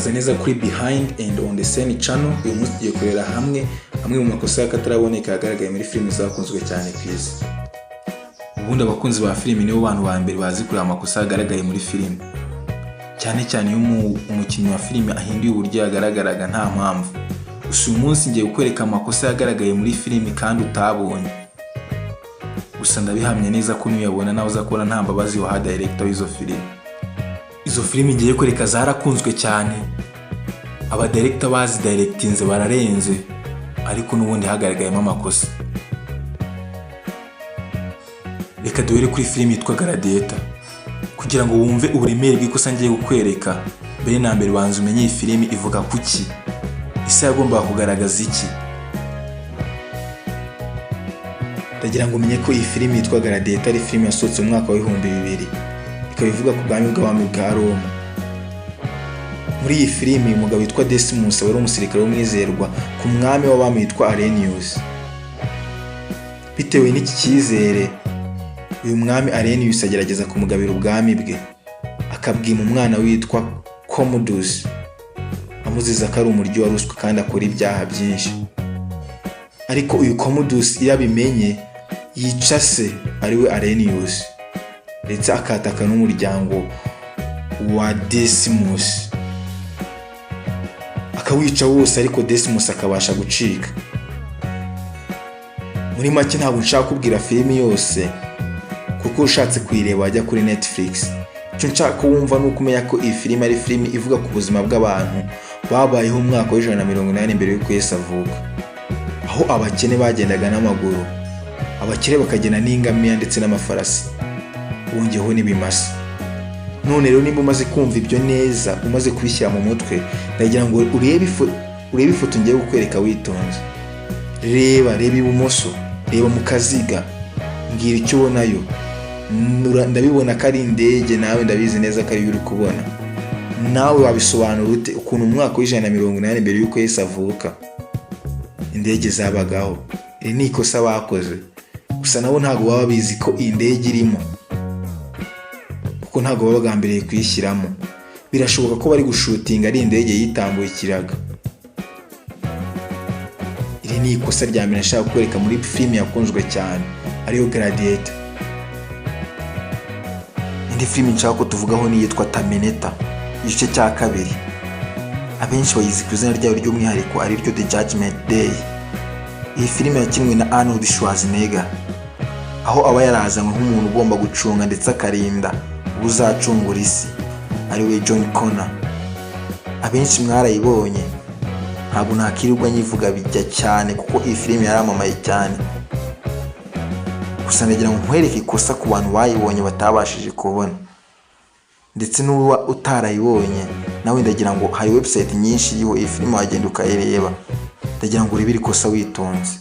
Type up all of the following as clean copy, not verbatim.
murakaza neza kuri behind and on the scene channel. Uyu munsi tugiye kurera hamwe mu makosa yakataraboneka yagaragaye muri filimi zakunzwe cyane kwisi. Ubundi abakunzi ba filimi nibo bantu ba mbere bazi kureba amakosa yagaragaye muri filimi, cyane cyane iyo umukinnyi wa filimi ahinduye uburyo yagaragaraga nta mpamvu. Gusa uyu munsi ngiye kukwereka amakosa yagaragaye muri filimi kandi utabonye. Gusa ndabihamye neza ko nuyabona nawe uzakora nta mbabazi wa director w'izo filimi. Izo filimi ngiye kwereka zarakunzwe cyane, aba director bazi directinze bararenze, ariko nubundi hagaragayemo amakosa. Reka duhere kuri filimi yitwa Gladiator kugira ngo wumve uburemere bw'ikosa ngiye kukwereka. Mbere na mbere banza umenye iyi filimi ivuga kuki, ise yagomba kugaragaza iki. Ndagira ngo umenye ko iyi filimi yitwa Gladiator ari filimi yasohotse mu mwaka wa 2000, ikaba ivuga ku bwami bw'abami bwa Roma. Muri iyi filimi umugabo witwa Decimus wari umusirikare w'umwizerwa ku mwami w'abami witwa Arrhenius. Bitewe n'iki cyizere, uyu mwami Arrhenius agerageza kumugabira ubwami bwe, akabwima umwana witwa Commodus, amuziza ko ari umuryi wa ruswa kandi akora ibyaha byinshi. Ariko uyu Commodus iyo abimenye yica se ariwe Arrhenius, ndetse akataka n'umuryango wa Decimus, akawica wose, ariko Decimus akabasha gucika. Muri make ntabwo nshaka kubwira filimi yose, kuko ushatse kuyireba wajya kuri Netflix. Icyo nshaka wumva ni ukumenya ko iyi filimi ari filimi ivuga ku buzima bw'abantu babayeho mu mwaka wa 180 mbere y'uko Yesu avuka, aho abakene bagendaga n'amaguru, abakire bakagenda n'ingamiya ndetse n'amafarasi, bongeyeho n'ibimasa. None rero nimba umaze kumva ibyo neza, umaze kubishyira mu mutwe, ndagira ngo urebe ifoto ngiye kukwereka witonze. Reba ibumoso, reba mu kaziga, mbwira icyo ubonayo. Ndabibona ko ari indege, nawe ndabizi neza ko ari uri kubona. Nawe wabisobanura ute ukuntu mu mwaka wa 180 mbere y'uko Yesu avuka indege zabagaho? Iri ni ikosa bakoze. Gusa nabo ntabwo baba bizi ko iyi ndege irimo, kuko ntabwo baba bagambiriye kuyishyiramo. Birashoboka ko bari gushutinga ari indege yitambukiraga. Iri ni ikosa rya mbere nshaka kukwereka muri filimi yakunzwe cyane, ariyo Gladiator. Indi filimi nshaka ko tuvugaho ni yitwa Terminator, igice cya kabiri. Abenshi bayizi ku izina ryayo ry'umwihariko ari ryo The Judgment Day. Iyi filimi yakinwe na Arnold Schwarzenegger, aho aba yarazanywe nk'umuntu ugomba gucunga ndetse akarinda uzacungura isi, ariwe John Connor. Abenshi mwarayibonye, ntabwo nakirirwa nyivuga bijya cyane kuko iyi filimi yaramamaye cyane. Gusa ndagira ngo nkwereke ikosa ku bantu bayibonye batabashije kubona, ndetse n'uba utarayibonye nawe ndagira ngo hari website nyinshi yiho iyi filimi wagenda ukayireba. Ndagira ngo urebe ikosa witonze.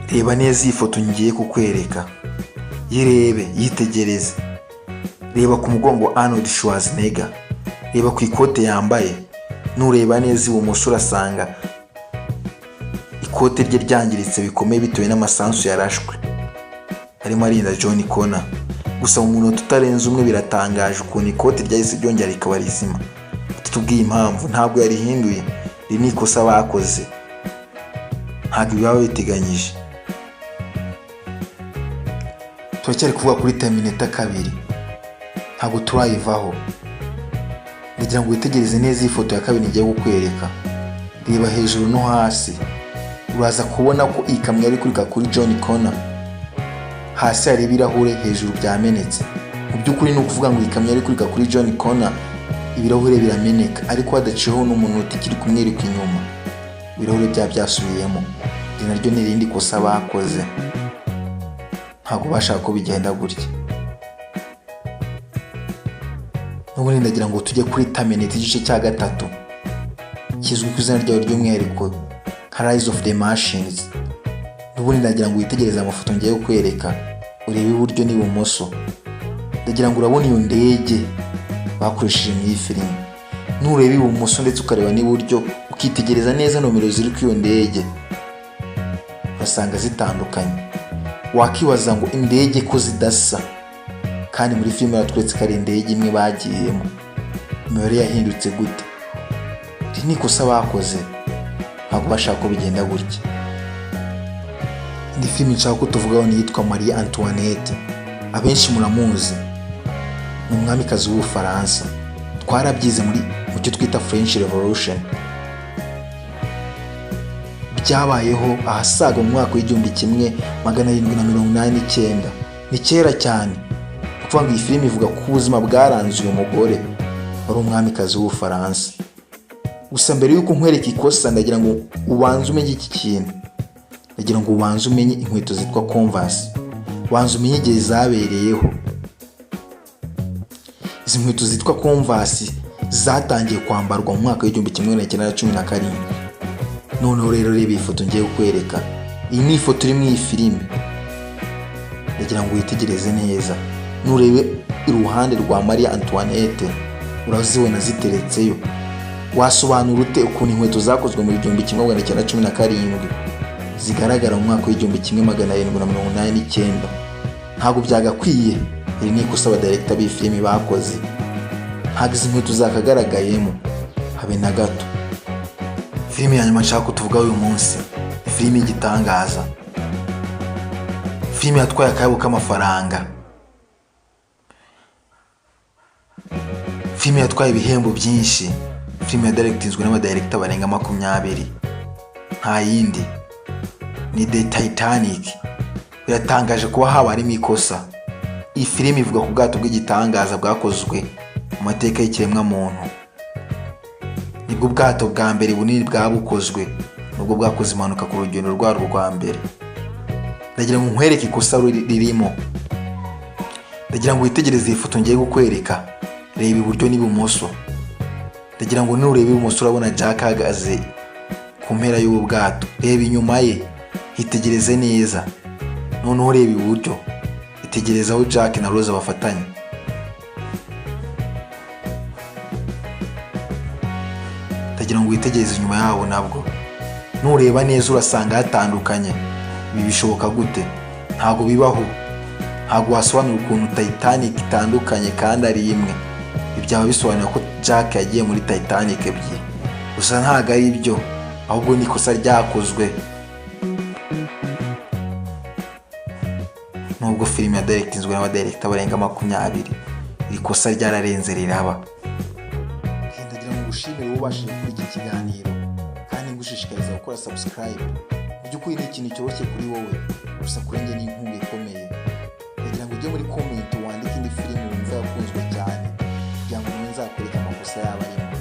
Reba neza iyi foto ngiye kukwereka, yirebe, yitegereze. Reba ku mugongo wa Arnold Schwarzenegger, reba ku ikote yambaye. Nureba neza ibumoso urasanga ikote rye ryangiritse bikomeye bitewe n'amasansu yarashwe, harimo arinda John Connor. Gusa mu munota utarenze umwe biratangaje ukuntu ikote ryahise ryongera rikaba rizima. Tutubwiye impamvu, ntabwo yarihinduye. Iri ni ikosa bakoze, ntabwo baba biteganyije. Turacyari kuvuga kuri Terminator 2, ntabwo turayivaho. Ndagira ngo witegereze neza iyi foto ya kabiri ngiye kukwereka. Reba hejuru no hasi, uraza kubona ko iyi kamyo yari kurika kuri John Connor. Hasi hari ibirahure, hejuru byamenetse. Mu by'ukuri ni ukuvuga ngo iyi kamyo yari kurika kuri John Connor, ibirahure birameneka, ariko hadaciyeho n'umuntu ukiri kumwereka inyuma. Ibirahure byasubiyemo. Iri naryo ni irindi kosa bakoze, ntabwo bashaka ko bigenda gutya. Nubundi ndagira ngo tujye kuri Terminator igice cya gatatu, kizwi ku izina ryayo ry'umwihariko nka Rise of the Machines. Nubundi ndagira ngo witegereze amafoto ngiye kukwereka, urebe iburyo n'ibumoso. Ndagira ngo urabona iyo ndege bakoresheje muri iyi filimi. Nureba ibumoso ndetse ukareba n'iburyo, ukitegereza neza nomero ziri ku iyo ndege, urasanga zitandukanye. Wakibaza ngo indege ko zidasa, kandi muri filime batweretse ko ari indege imwe bagiyemo. Imibare yahindutse gute? iri ni ikosa bakoze, ntabwo bashaka ko bigenda gutya. Indi filimi nshaka ko tuvugaho ni yitwa Marie Antoinette. Abenshi muramuzi, ni umwamikazi w'Ubufaransa. Twarabyize mu cyo twita French Revolution. Byabayeho ahasaga mu mwaka w'1789. Ni kera cyane. Kuvuga ngo iyi filimi ivuga ko ubuzima bwaranze uyu mugore wari umwamikazi w'Ubufaransa. Gusa mbere y'uko nkwereka ikosa, ndagira ngo ubanze umenye iki kintu. Ndagira ngo ubanze umenye inkweto zitwa Converse. Ubanze umenye igihe zabereyeho. Izi nkweto zitwa Converse zatangiye kwambarwa mu mwaka w'1917. Noneho rero reba iyi foto ngiye kukwereka. Iyi ni ifoto iri mu iyi filimi. Ndagira ngo witegereze neza. Nurebe iruhande rwa Marie Antoinette, urazibona ziteretseyo. Wasobanura ute ukuntu inkweto zakozwe mu 1917 zigaragara mu mwaka w'1789? Ntabwo byagakwiye. Iri ni ikosa abadirector b'iyi filimi bakoze. Ntabwo izi nkweto zakagaragayemo habe na gato. Filimi ya nyuma nshaka kutuvugaho uyu munsi ni filimi y'igitangaza. Filimi yatwaye akayabo k'amafaranga. Filimi yatwaye ibihembo byinshi. Filimi yadirectinzwe n'abadirector barenga 20. Nta yindi ni The Titanic. Biratangaje kuba haba harimo ikosa. Iyi filimi ivuga ku bwato bw'igitangaza bwakozwe mu mateka y'ikiremwa muntu. Nibwo bwato bwa mbere bunini bwabukozwe, nubwo bwakoze impanuka ku rugendo rwarwo rwa mbere. Ndagira ngo nkwereke ikosa ririmo. Ndagira ngo witegereze iyi foto ngiye kukwereka. Reba iburyo n'ibumoso. Ndagira ngo nureba ibumoso urabona Jack ahagaze ku mpera y'ubu bwato. Reba inyuma ye, hitegereze neza. Noneho reba iburyo, itegereza aho Jack na Rose bafatanye. Ndagira ngo witegereze inyuma yabo nabwo. Nureba neza urasanga hatandukanye. Ibi bishoboka gute? Ntabwo bibaho. Ntabwo wasobanura ukuntu Titanic itandukanye kandi ari imwe. Ibi byaba bisobanura ko Jack yagiye muri Titanic ebyiri. Gusa ntabwo ari byo, ahubwo ni ikosa ryakozwe. Nubwo filimi yadirectinzwe n'abadirector barenga 20, iri kosa ryararenze riraba. Ndagira ngo ushimire ubashije kuri iki kiganiro kandi ngushishikariza gukora subscribe. By'ukuri ni ikintu cyoroshye kuri wowe, gusa kuri njye ni inkunga ikomeye. Ndagira ngo ujye muri comment wandike indi filimi wumva yakunzwe cyane, kugira ngo nzakwereka amakosa yaba arimo.